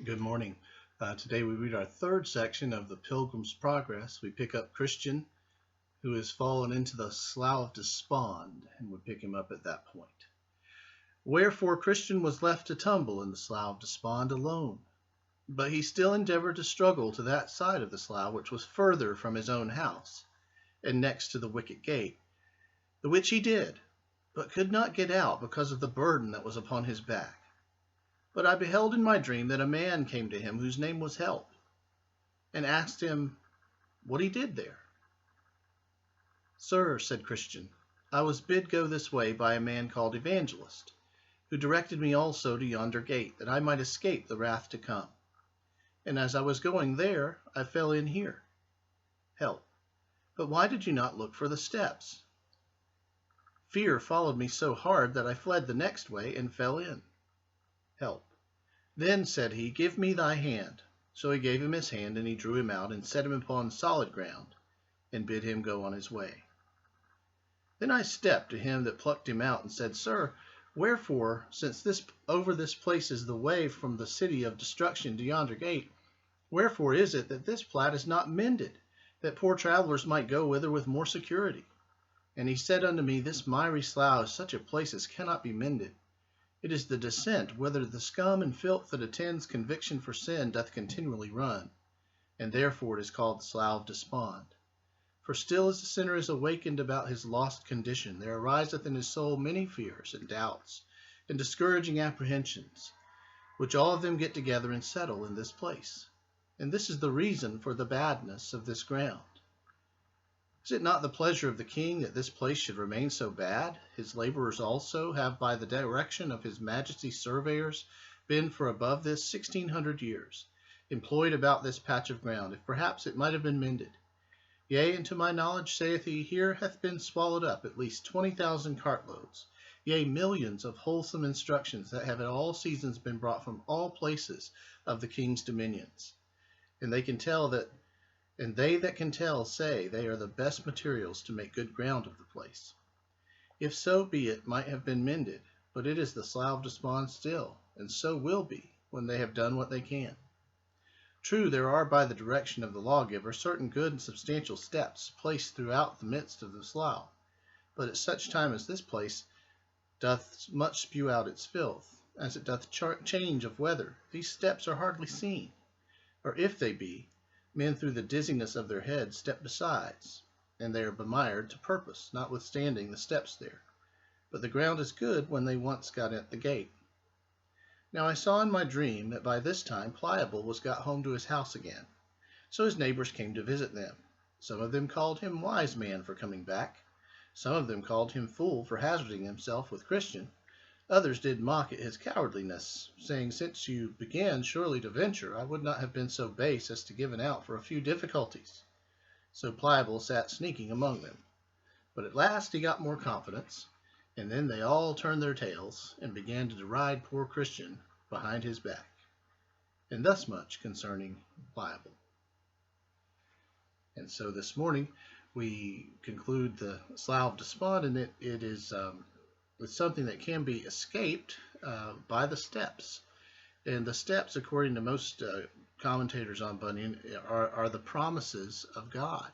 Good morning. Today we read our third section of the Pilgrim's Progress. We pick up Christian, who has fallen into the slough of despond, and we pick him up at that point. Wherefore Christian was left to tumble in the slough of despond alone, but he still endeavored to struggle to that side of the slough which was further from his own house, and next to the wicket gate, the which he did, but could not get out because of the burden that was upon his back. But I beheld in my dream that a man came to him whose name was Help, and asked him what he did there. Sir, said Christian, I was bid go this way by a man called Evangelist, who directed me also to yonder gate, that I might escape the wrath to come. And as I was going there, I fell in here. Help. But why did you not look for the steps? Fear followed me so hard that I fled the next way and fell in. Help. Then said he, Give me thy hand. So he gave him his hand, and he drew him out, and set him upon solid ground, and bid him go on his way. Then I stepped to him that plucked him out, and said, Sir, wherefore, since over this place is the way from the city of destruction to yonder gate, wherefore is it that this plat is not mended, that poor travelers might go thither with more security? And he said unto me, This miry slough is such a place as cannot be mended. It is the descent, whither the scum and filth that attends conviction for sin doth continually run, and therefore it is called the slough of despond. For still as the sinner is awakened about his lost condition, there ariseth in his soul many fears and doubts, and discouraging apprehensions, which all of them get together and settle in this place. And this is the reason for the badness of this ground. Is it not the pleasure of the king that this place should remain so bad? His laborers also have by the direction of his majesty's surveyors been for above this 1600 years, employed about this patch of ground, if perhaps it might have been mended. Yea, and to my knowledge, saith he, here hath been swallowed up at least 20,000 cartloads, yea, millions of wholesome instructions that have at all seasons been brought from all places of the king's dominions. And they that can tell say they are the best materials to make good ground of the place. If so be it might have been mended, but it is the slough of despond still, and so will be, when they have done what they can. True, there are by the direction of the lawgiver certain good and substantial steps placed throughout the midst of the slough, but at such time as this place doth much spew out its filth, as it doth change of weather, these steps are hardly seen, or if they be, men through the dizziness of their heads step besides, and they are bemired to purpose, notwithstanding the steps there. But the ground is good when they once got at the gate. Now I saw in my dream that by this time Pliable was got home to his house again. So his neighbors came to visit them. Some of them called him wise man for coming back. Some of them called him fool for hazarding himself with Christian. Others did mock at his cowardliness, saying, Since you began surely to venture, I would not have been so base as to give out for a few difficulties. So Pliable sat sneaking among them. But at last he got more confidence, and then they all turned their tails, and began to deride poor Christian behind his back. And thus much concerning Pliable. And so this morning we conclude the slough of despond, and it is it's something that can be escaped by the steps. And the steps, according to most commentators on Bunyan, are the promises of God.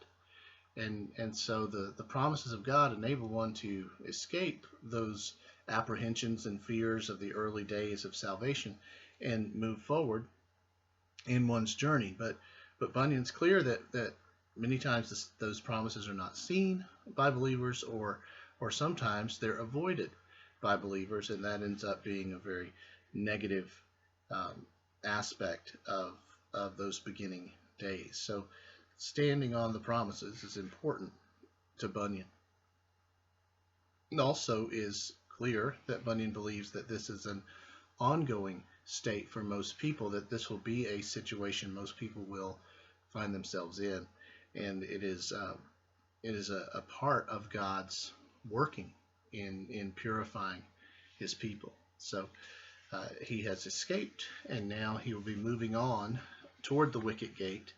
And so the promises of God enable one to escape those apprehensions and fears of the early days of salvation and move forward in one's journey. But Bunyan's clear that many times those promises are not seen by believers, or sometimes they're avoided by believers, and that ends up being a very negative aspect of those beginning days. So standing on the promises is important to Bunyan. It also is clear that Bunyan believes that this is an ongoing state for most people, that this will be a situation most people will find themselves in, and it is a part of God's working in purifying his people. So he has escaped, and now he will be moving on toward the wicket gate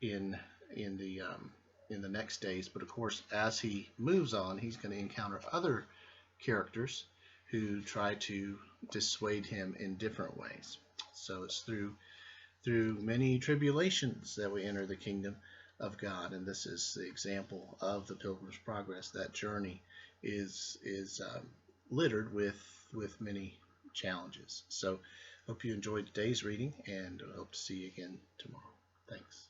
in the next days. But of course, as he moves on, he's going to encounter other characters who try to dissuade him in different ways. So it's through through many tribulations that we enter the kingdom of God, and this is the example of the Pilgrim's Progress. That journey is littered with many challenges. So, hope you enjoyed today's reading, and I hope to see you again tomorrow. Thanks.